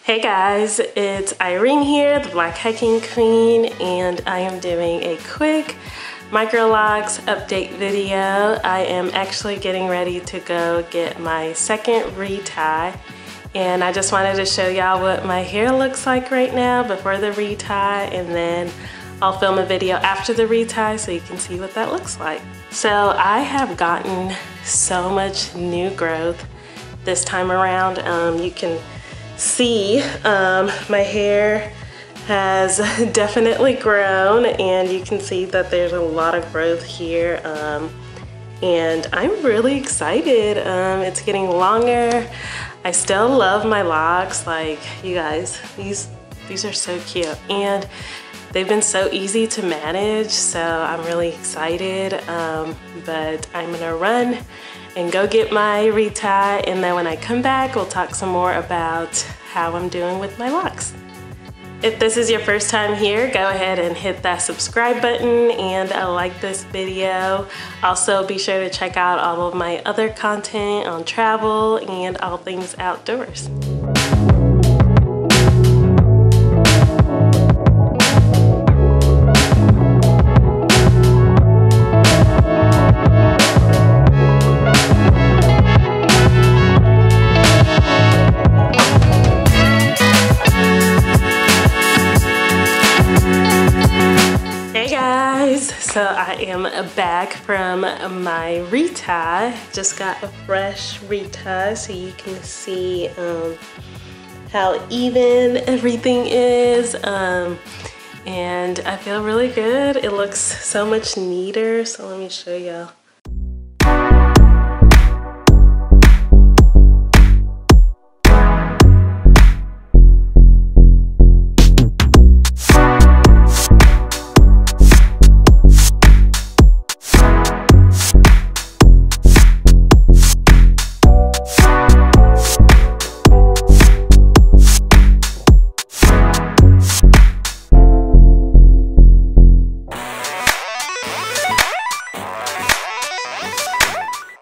Hey guys, it's Irene here, the Black Hiking Queen, and I am doing a quick Microlocs update video. I am actually getting ready to go get my second retie, and I just wanted to show y'all what my hair looks like right now before the retie, and then I'll film a video after the retie so you can see what that looks like. So I have gotten so much new growth this time around. You can see my hair has definitely grown, and you can see that there's a lot of growth here, and I'm really excited. It's getting longer. I still love my locks. Like, you guys, these are so cute, and they've been so easy to manage, so I'm really excited. But I'm gonna run and go get my retie, and then when I come back, we'll talk some more about how I'm doing with my locks. If this is your first time here, go ahead and hit that subscribe button and like this video. Also, be sure to check out all of my other content on travel and all things outdoors. So I am back from my retie. Just got a fresh retie so you can see how even everything is. And I feel really good. It looks so much neater. So let me show y'all.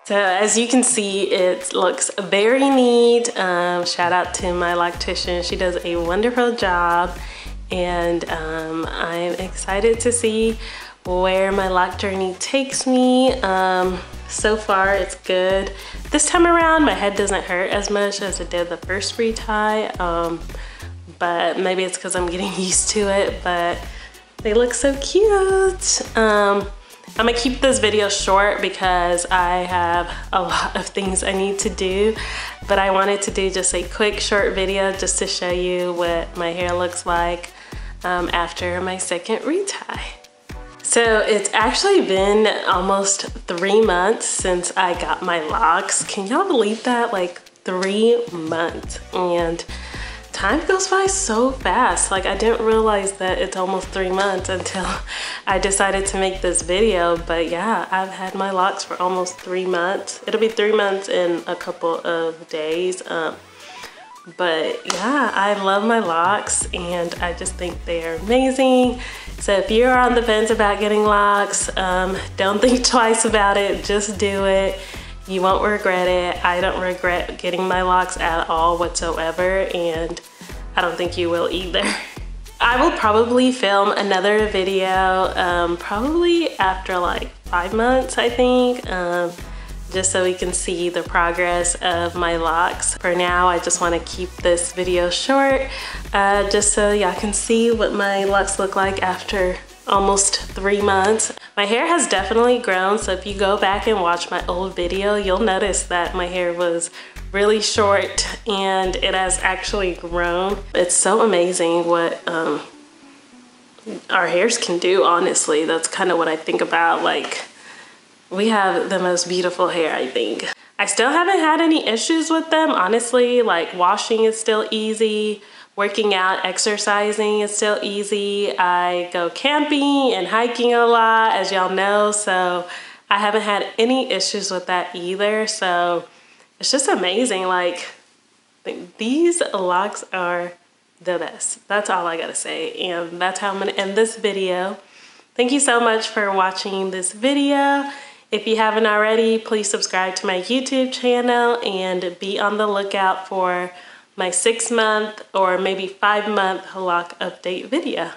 So as you can see, it looks very neat. Shout out to my loctician. She does a wonderful job, and I'm excited to see where my lock journey takes me. So far it's good. This time around my head doesn't hurt as much as it did the first retie, but maybe it's because I'm getting used to it, but they look so cute. I'm gonna keep this video short because I have a lot of things I need to do, but I wanted to do just a quick short video just to show you what my hair looks like after my second retie. So it's actually been almost 3 months since I got my locks. Can y'all believe that? Like 3 months, and time goes by so fast. Like, I didn't realize that it's almost 3 months until I decided to make this video. But yeah, I've had my locks for almost 3 months. It'll be 3 months in a couple of days. But yeah, I love my locks, and I just think they are amazing. So if you're on the fence about getting locks, don't think twice about it, just do it. You won't regret it. I don't regret getting my locks at all whatsoever, and I don't think you will either. I will probably film another video probably after like 5 months, I think, just so we can see the progress of my locks. For now, I just want to keep this video short, just so y'all can see what my locks look like after almost 3 months. My hair has definitely grown, so if you go back and watch my old video, you'll notice that my hair was really short and it has actually grown. It's so amazing what our hairs can do, honestly. That's kind of what I think about. Like, we have the most beautiful hair, I think. I still haven't had any issues with them, honestly. Like, washing is still easy. Working out, exercising is still easy. I go camping and hiking a lot, as y'all know, so I haven't had any issues with that either. So it's just amazing. Like, these locks are the best. That's all I gotta say, and that's how I'm gonna end this video. Thank you so much for watching this video. If you haven't already, please subscribe to my YouTube channel and be on the lookout for my 6-month or maybe 5-month lock update video.